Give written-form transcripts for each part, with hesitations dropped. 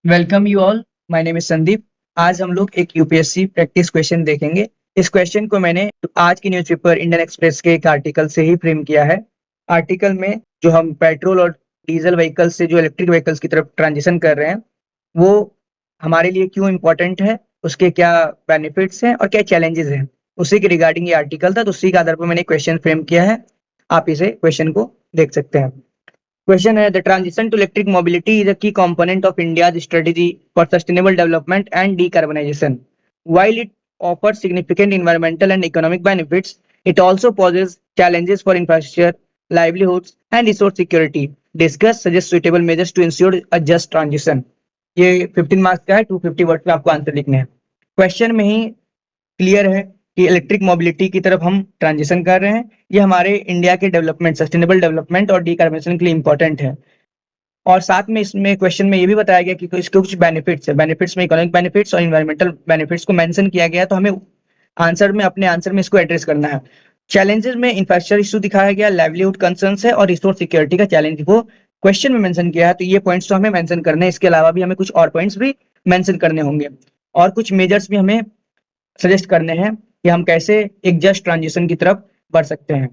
Welcome you all. My name is Sandeep. आज हम लोग एक यूपीएससी प्रैक्टिस क्वेश्चन देखेंगे। इस क्वेश्चन को मैंने आज की न्यूज़पेपर इंडियन एक्सप्रेस के एक आर्टिकल से ही फ्रेम किया है। आर्टिकल में जो हम पेट्रोल और डीजल व्हीकल्स से जो इलेक्ट्रिक व्हीकल्स की तरफ ट्रांजिशन कर रहे हैं, वो हमारे लिए क्यों इम्पोर्टेंट है, उसके क्या बेनिफिट्स हैं और क्या चैलेंजेस हैं, उसी के रिगार्डिंग ये आर्टिकल था। तो उसी के आधार पर मैंने क्वेश्चन फ्रेम किया है। आप इसे क्वेश्चन को देख सकते हैं। Question है, the transition to electric mobility is a key component of India's strategy for sustainable development and decarbonization. While it offers significant environmental and economic benefits, it also poses challenges for infrastructure, livelihoods, and resource security. Discuss suggest suitable measures to ensure a just transition. ये 15 marks का है, 250 word में आपको answer लिखने हैं। Question में ही clear है कि इलेक्ट्रिक मोबिलिटी की तरफ हम ट्रांजिशन कर रहे हैं। ये हमारे इंडिया के डेवलपमेंट, सस्टेनेबल डेवलपमेंट और डीकार्बोनेशन के लिए इंपॉर्टेंट है। और साथ में इसमें क्वेश्चन में ये भी बताया गया कि इसके कुछ बेनिफिट्स है। बेनिफिट्स में इकोनॉमिक बेनिफिट्स और इन्वायरमेंटल बेनिफिट्स को मेंशन किया गया है, तो हमें अपने आंसर में इसको एड्रेस करना है। चैलेंजेस में इंफ्रास्ट्रक्चर इशू दिखाया गया, लाइवलीहुड कंसर्न्स है और रिसोर्स सिक्योरिटी का चैलेंज वो क्वेश्चन में मेंशन किया है। तो ये पॉइंट्स तो हमें मेंशन करने हैं। इसके अलावा भी हमें कुछ और पॉइंट्स भी मेंशन करने होंगे और कुछ मेजर्स भी हमें सजेस्ट करने हैं कि हम कैसे एक जस्ट ट्रांजिशन की तरफ बढ़ सकते हैं।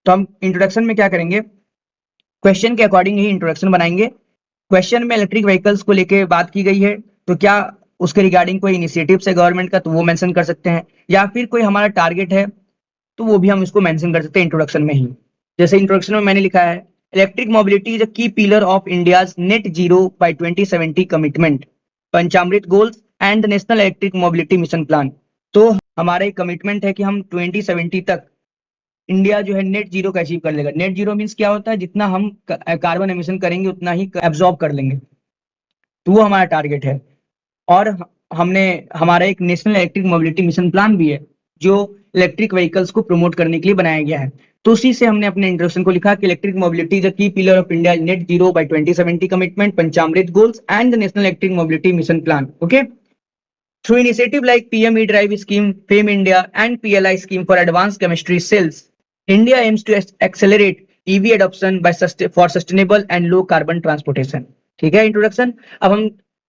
तो हम इंट्रोडक्शन में क्या करेंगे, क्वेश्चन के अकॉर्डिंग ही इंट्रोडक्शन बनाएंगे। क्वेश्चन में इलेक्ट्रिक व्हीकल्स को लेके बात की गई है, तो क्या उसके रिगार्डिंग कोई इनिशिएटिव है गवर्नमेंट का, तो वो मेंशन कर सकते हैं, या फिर कोई हमारा टारगेट है तो वो भी हम इसको मेंशन कर सकते हैं इंट्रोडक्शन में ही। जैसे इंट्रोडक्शन में मैंने लिखा है, इलेक्ट्रिक मोबिलिटी इज अ की pillar of India's net zero by 2070 commitment, Panchamrit goals and the national electric mobility mission plan. तो हमारा एक कमिटमेंट है कि हम 2070 तक इंडिया जो है नेट जीरो का अचीव कर लेगा। नेट जीरो मीन्स क्या होता है, जितना हम कार्बन एमिशन करेंगे उतना ही एब्जॉर्ब कर लेंगे, तो वो हमारा टारगेट है। और हमने हमारा एक national electric mobility mission plan भी है, जो इलेक्ट्रिक व्हीकल्स को प्रमोट करने के लिए बनाया गया है। तो उसी से हमने अपने इंट्रोडक्शन को लिखा कि इलेक्ट्रिक मोबिलिटी इज अ की pillar of India net zero by 2070 commitment, Panchamrit goals and the national electric mobility mission plan. Okay. Through initiative like PM E-Drive scheme, FAME India, and PLI scheme for advanced chemistry cells, India aims to accelerate EV adoption for sustainable and low carbon transportation. ठीक है introduction. अब हम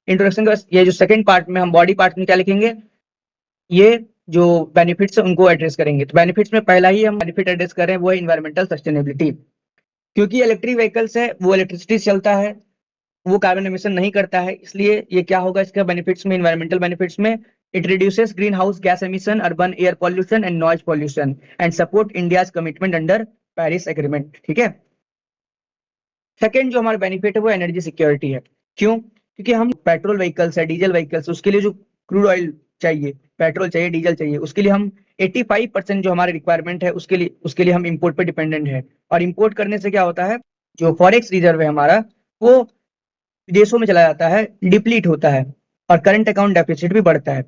introduction का ये जो second part में हम body part में क्या लिखेंगे, ये जो बेनिफिट्स है उनको एड्रेस करेंगे। तो बेनिफिट्स में पहला ही हम बेनिफिट एड्रेस कर रहे हैं, वो है इन्वायरमेंटल सस्टेनेबिलिटी। क्योंकि इलेक्ट्रिक व्हीकल्स है वो इलेक्ट्रिसिटी से चलता है, वो कार्बन एमिशन नहीं करता है, इसलिए ये क्या होगा इसका बेनिफिट्स में, इन्वायरमेंटल बेनिफिट्स में, it reduces green house gas emission, urban air pollution and noise pollution and support India's commitment under Paris agreement. ठीक है। सेकेंड जो हमारा बेनिफिट है वो एनर्जी सिक्योरिटी है। क्यों? क्योंकि हम पेट्रोल व्हीकल्स है, डीजल व्हीकल्स, उसके लिए जो क्रूड ऑयल चाहिए, पेट्रोल चाहिए, डीजल चाहिए, उसके लिए हम 85% जो हमारे रिक्वायरमेंट है उसके लिए हम इंपोर्ट पे डिपेंडेंट है। और इंपोर्ट करने से क्या होता है, जो फॉरेक्स रिजर्व है हमारा, वो विदेशों में चला जाता है, डिप्लीट होता है और करंट अकाउंट डेफिसिट भी बढ़ता है।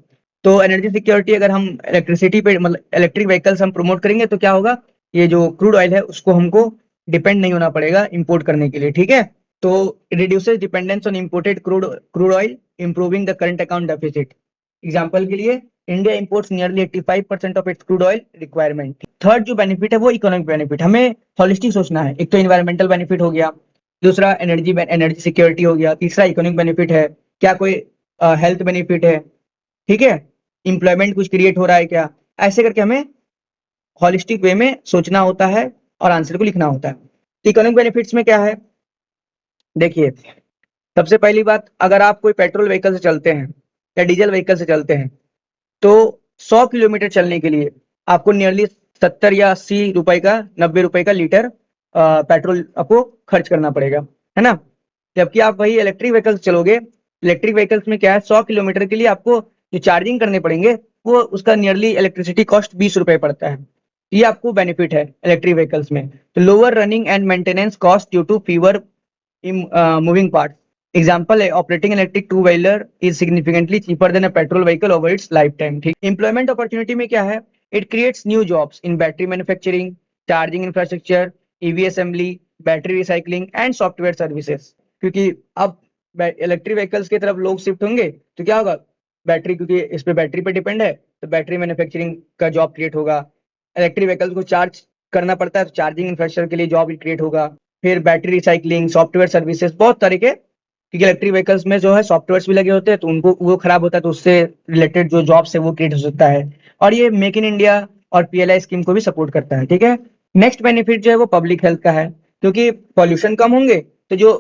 तो एनर्जी सिक्योरिटी, अगर हम इलेक्ट्रिसिटी पे मतलब इलेक्ट्रिक व्हीकल्स हम प्रमोट करेंगे तो क्या होगा, ये जो क्रूड ऑयल है उसको हमको डिपेंड नहीं होना पड़ेगा इंपोर्ट करने के लिए। ठीक है। तो reduces dependence on imported crude oil, improving the current account deficit. Example के लिए, India imports nearly 85% of its crude oil requirement. Third जो बेनिफिट है वो इकोनॉमिक बेनिफिट। हमें हॉलिस्टिक सोचना है। एक तो इन्वायरमेंटल बेनिफिट हो गया, दूसरा एनर्जी सिक्योरिटी हो गया, तीसरा इकोनॉमिक बेनिफिट है, क्या कोई हेल्थ बेनिफिट है, ठीक है, इंप्लॉयमेंट कुछ क्रिएट हो रहा है क्या, ऐसे करके हमें हॉलिस्टिक वे में सोचना होता है और आंसर को लिखना होता है। तो इकोनॉमिक बेनिफिट्स में क्या है, देखिए, सबसे पहली बात, अगर आप कोई पेट्रोल व्हीकल से चलते हैं या डीजल व्हीकल से चलते हैं, तो 100 किलोमीटर चलने के लिए आपको नियरली 70 या 80 रुपए का, 90 रुपए का लीटर पेट्रोल आपको खर्च करना पड़ेगा, है ना। जबकि आप वही इलेक्ट्रिक व्हीकल्स चलोगे, इलेक्ट्रिक व्हीकल्स में क्या है, 100 किलोमीटर के लिए आपको जो चार्जिंग करने पड़ेंगे वो उसका नियरली इलेक्ट्रिसिटी कॉस्ट 20 रुपए पड़ता है। ये आपको बेनिफिट है इलेक्ट्रिक व्हीकल्स में। तो lower running and maintenance cost due to fewer moving parts. Example है, operating electric two wheeler is significantly cheaper than a petrol vehicle over its lifetime. ठीक। Employment opportunity में क्या है, it creates new jobs in battery manufacturing, charging infrastructure, EV assembly, battery recycling and software services. क्योंकि अब electric vehicles की तरफ लोग shift होंगे तो क्या होगा, बैटरी, क्योंकि इस पे बैटरी पे डिपेंड है, तो बैटरी मैन्युफैक्चरिंग का जॉब क्रिएट होगा। इलेक्ट्रिक व्हीकल्स को चार्ज करना पड़ता है तो चार्जिंग इंफ्रास्ट्रक्चर के लिए जॉब क्रिएट होगा। फिर बैटरी रिसाइकलिंग, सॉफ्टवेयर सर्विसेज, बहुत तरीके क्योंकि इलेक्ट्रिक व्हीकल्स में जो है सॉफ्टवेयर्स भी लगे होते हैं, तो उनको वो खराब होता है, तो उससे रिलेटेड जो जॉब्स है वो क्रिएट हो सकता है। और ये मेक इन इंडिया और पीएलआई स्कीम को भी सपोर्ट करता है, ठीक है। नेक्स्ट बेनिफिट जो है वो पब्लिक हेल्थ का है, क्योंकि पॉल्यूशन कम होंगे तो जो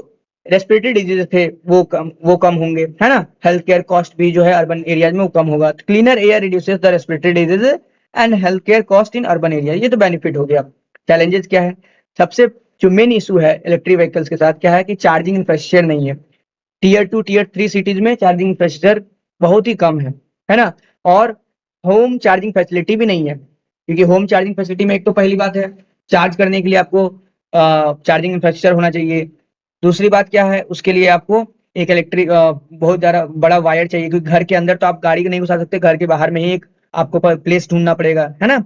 रेस्पिरेटरी डिजीज थे वो कम होंगे, है ना। हेल्थ केयर कॉस्ट भी जो है अर्बन एरियाज में वो कम होगा। Cleaner air reduces the respiratory disease and health care cost in urban area, ये तो बेनिफिट हो गया। चैलेंजेस क्या है? सबसे जो मेन इशू है इलेक्ट्रिक व्हीकल्स के साथ क्या है कि चार्जिंग इंफ्रास्ट्रक्चर नहीं है। टीयर 2 टीयर 3 सिटीज में चार्जिंग इंफ्रास्ट्रक्चर बहुत ही कम है ना। और होम चार्जिंग फैसिलिटी भी नहीं है, क्योंकि होम चार्जिंग फैसिलिटी में एक तो पहली बात है चार्ज करने के लिए आपको चार्जिंग इंफ्रास्ट्रक्चर होना चाहिए। दूसरी बात क्या है, उसके लिए आपको एक इलेक्ट्रिक बहुत ज्यादा बड़ा वायर चाहिए, क्योंकि घर के अंदर तो आप गाड़ी नहीं घुसा सकते, घर के बाहर में ही एक आपको प्लेस ढूंढना पड़ेगा, है ना।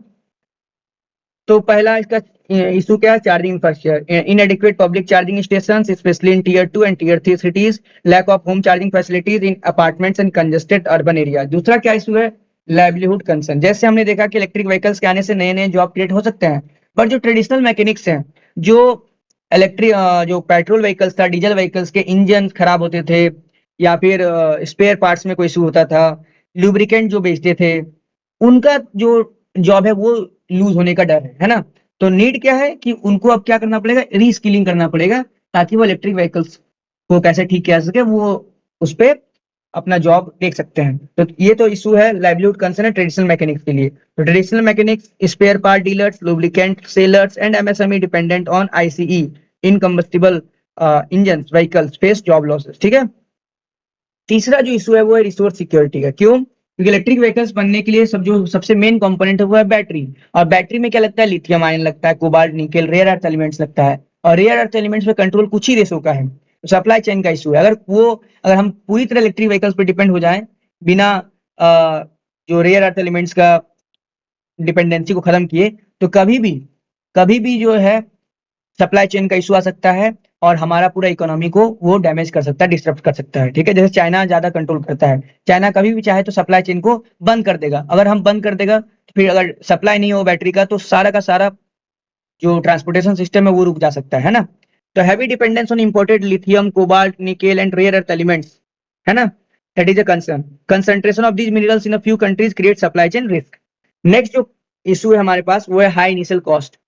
तो पहला इसका इशू क्या है? Charging infrastructure, inadequate public charging station specially in tier 2 and tier 3 cities, lack of home charging facilities in apartments and congested urban area. दूसरा क्या इशू है? Livelihood concern. जैसे हमने देखा कि इलेक्ट्रिक व्हीकल्स के आने से नए नए जॉब क्रिएट हो सकते हैं, बट जो ट्रेडिशनल मैकेनिक्स हैं, जो इलेक्ट्रिक जो पेट्रोल व्हीकल्स था, डीजल व्हीकल्स के इंजन खराब होते थे, या फिर स्पेयर पार्ट्स में कोई इशू होता था, लुब्रिकेंट जो बेचते थे, उनका जो जॉब है वो लूज होने का डर है ना। तो नीड क्या है कि उनको अब क्या करना पड़ेगा? रीस्किलिंग करना पड़ेगा, ताकि वो इलेक्ट्रिक व्हीकल्स को कैसे ठीक किया जा सके, वो उस पे अपना जॉब देख सकते हैं। तो ये तो इशू है, लाइवलीहुड कंसर्न है ट्रेडिशनल मैकेनिक्स के लिए। तो traditional mechanics, spare part dealers, lubricant sellers and MSME dependent on ICE in combustible engine vehicles face job losses, ठीक है। तीसरा जो इशू है वो है रिसोर्स सिक्योरिटी का। क्यों? क्योंकि इलेक्ट्रिक व्हीकल्स बनने के लिए जो सबसे मेन कंपोनेंट है वो है बैटरी। और बैटरी में क्या लगता है? लिथियम आयन लगता है, cobalt, nickel, rare earth elements लगता है। और रेयर अर्थ एलिमेंट्स पे कंट्रोल कुछ ही देशों का है, तो सप्लाई चेन का इशू है। अगर हम पूरी तरह इलेक्ट्रिक व्हीकल्स पे डिपेंड हो जाए बिना जो रेयर अर्थ एलिमेंट्स का डिपेंडेंसी को खत्म किए, तो कभी भी जो है सप्लाई चेन का इशू आ सकता है, और हमारा पूरा इकोनॉमी को वो डैमेज कर सकता है, डिस्टर्ब कर सकता है, ठीक है। जैसे चाइना ज्यादा कंट्रोल करता है, चाइना कभी भी चाहे तो सप्लाई चेन को बंद कर देगा। अगर हम बंद कर देगा तो फिर अगर सप्लाई नहीं हो बैटरी का, तो सारा का सारा जो ट्रांसपोर्टेशन सिस्टम है वो रुक जा सकता है ना। तो heavy dependence on imported lithium, cobalt, nickel and rare earth elements, है ना, that is a concern. Concentration of these minerals in a few countries create supply chain risk. Next जो इशू है हमारे पास वो है हाई इनिशियल कॉस्ट।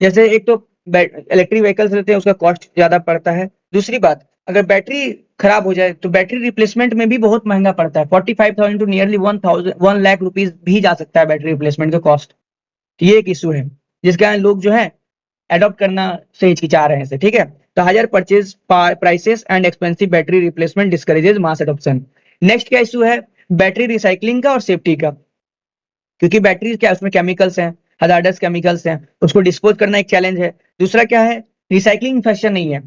जैसे एक तो इलेक्ट्रिक व्हीकल्स रहते हैं, उसका कॉस्ट ज्यादा पड़ता है। दूसरी बात, अगर बैटरी खराब हो जाए तो बैटरी रिप्लेसमेंट में भी बहुत महंगा पड़ता है, 45,000 टू नियरली 1,000,000 रुपीज भी जा सकता है बैटरी रिप्लेसमेंट का कॉस्ट। तो ये एक इशू है जिसके कारण लोग जो है अडॉप्ट करना से हिचकिचा रहे हैं, ठीक है। तो hire purchase prices and expensive battery replacement discourages mass adoption. Next क्या इशू है? बैटरी रिसाइकलिंग का और सेफ्टी का, क्योंकि बैटरी क्या उसमें केमिकल्स हैं, हजार्डस केमिकल्स हैं, उसको डिस्पोज करना एक चैलेंज है। दूसरा क्या है? रिसाइकलिंग इंफ्रास्ट्रक्चर नहीं है।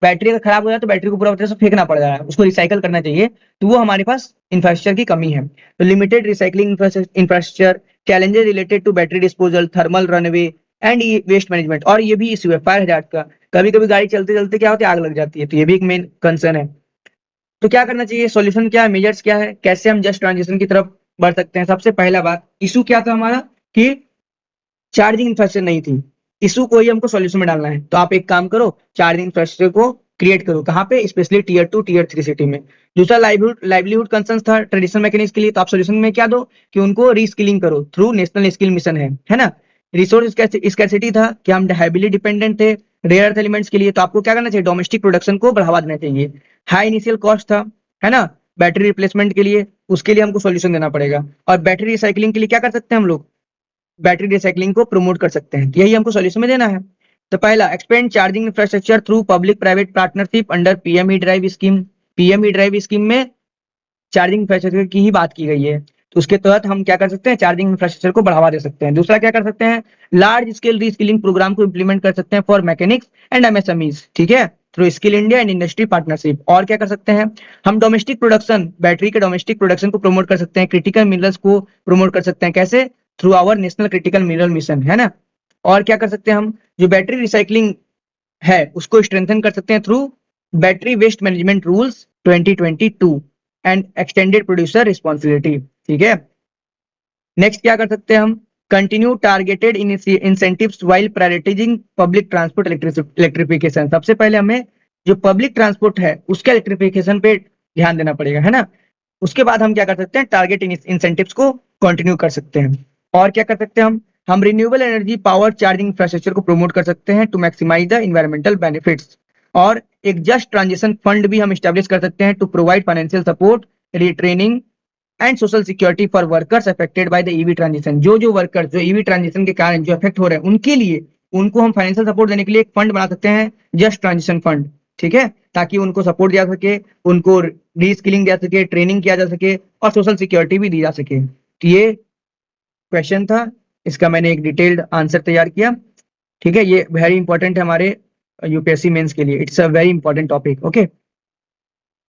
बैटरी अगर खराब हो जाए तो बैटरी को पूरा तरह से फेंकना पड़ रहा है, उसको रिसाइकल करना चाहिए, तो वो हमारे पास इंफ्रास्ट्रक्चर की कमी है। तो limited recycling infrastructure, challenges related to battery disposal, thermal runaway and waste management. और ये भी इशू है फायर हजार्ड का, कभी कभी गाड़ी चलते चलते क्या होती है, आग लग जाती है, तो ये भी एक मेन कंसर्न है। तो क्या करना चाहिए? सॉल्यूशन क्या है? मेजर्स क्या है? कैसे हम जस्ट ट्रांजिशन की तरफ बढ़ सकते हैं? सबसे पहला बात, इशू क्या था हमारा कि चार्जिंग इंफ्रास्ट्रक्चर नहीं थी। इशू को ही हमको सॉल्यूशन में डालना है, तो आप एक काम करो, चार्जिंग इंफ्रास्ट्रक्चर को क्रिएट करो। कहाँ पे? स्पेशली टीयर 2 टीयर 3 सिटी में। दूसरा लाइवलीहुड कंसर्न था ट्रेडिशनल मैकेनिक्स के लिए, तो आप सॉल्यूशन में क्या दो कि उनको रीस्किलिंग करो थ्रू नेशनल स्किल मिशन, है ना। रिसोर्स स्कैर्सिटी था कि हम हैविली डिपेंडेंट थे रेयर अर्थ एलिमेंट्स के लिए, तो आपको क्या करना चाहिए? डोमेस्टिक प्रोडक्शन को बढ़ावा देना चाहिए। हाई इनिशियल कॉस्ट था, है ना, बैटरी रिप्लेसमेंट के लिए, उसके लिए हमको सॉल्यूशन देना पड़ेगा। और बैटरी रिसाइकलिंग के लिए क्या कर सकते हैं हम लोग? बैटरी रिसाइकलिंग को प्रमोट कर सकते हैं, यही हमको सॉल्यूशन में देना है। तो पहला, expand charging infrastructure through public private partnership under PM E drive scheme. PM E drive scheme में चार्जिंग इंफ्रास्ट्रक्चर की ही बात की गई है, तो उसके तहत हम क्या कर सकते हैं? चार्जिंग इंफ्रास्ट्रक्चर को बढ़ावा दे सकते हैं। दूसरा क्या कर सकते हैं? लार्ज स्केल रीस्किलिंग प्रोग्राम को इंप्लीमेंट कर सकते हैं फॉर मैकेनिक्स एंड एमएसएमईज, ठीक है, through skill India and industry partnership. और क्या कर सकते हैं? हम डोमेस्टिक प्रोडक्शन, बैटरी के डोमेस्टिक प्रोडक्शन को प्रमोट कर सकते हैं, क्रिटिकल मिनरल्स को प्रमोट कर सकते हैं। कैसे? Through our national critical mineral mission, है ना। और क्या कर सकते हैं हम? जो बैटरी रिसाइकलिंग है उसको स्ट्रेंथन कर सकते हैं through battery waste management rules 2022 and extended producer responsibility, ठीक है। नेक्स्ट क्या कर सकते हैं हम? Continue targeted incentives while prioritising public transport electrification. सबसे पहले हमें जो पब्लिक ट्रांसपोर्ट है उसके इलेक्ट्रिफिकेशन पे ध्यान देना पड़ेगा, है ना। उसके बाद हम क्या कर सकते हैं, टारगेट इंसेंटिव्स को कंटिन्यू कर सकते हैं। और क्या कर सकते हैं हम renewable energy power charging infrastructure को प्रमोट कर सकते हैं to maximise the environmental benefits. और एक जस्ट ट्रांजिशन फंड भी हम स्टैब्लिश कर सकते हैं to provide financial support, retraining and social security for workers affected by the EV transition. जो वर्कर्स जो ईवी ट्रांजिशन के कारण जो अफेक्ट हो रहे हैं उनके लिए उनको हम फाइनेंशियल सपोर्ट देने के लिए एक फंड बना सकते हैं, जस्ट ट्रांजिशन फंड, ठीक है, ताकि उनको सपोर्ट दिया सके, उनको रीस्किलिंग दिया सके, ट्रेनिंग किया जा सके और सोशल सिक्योरिटी भी दी जा सके। तो ये क्वेश्चन था, इसका मैंने एक डिटेल्ड आंसर तैयार किया, ठीक है। ये वेरी इंपॉर्टेंट है हमारे यूपीएससी मेंस के लिए, it's a very important topic, okay.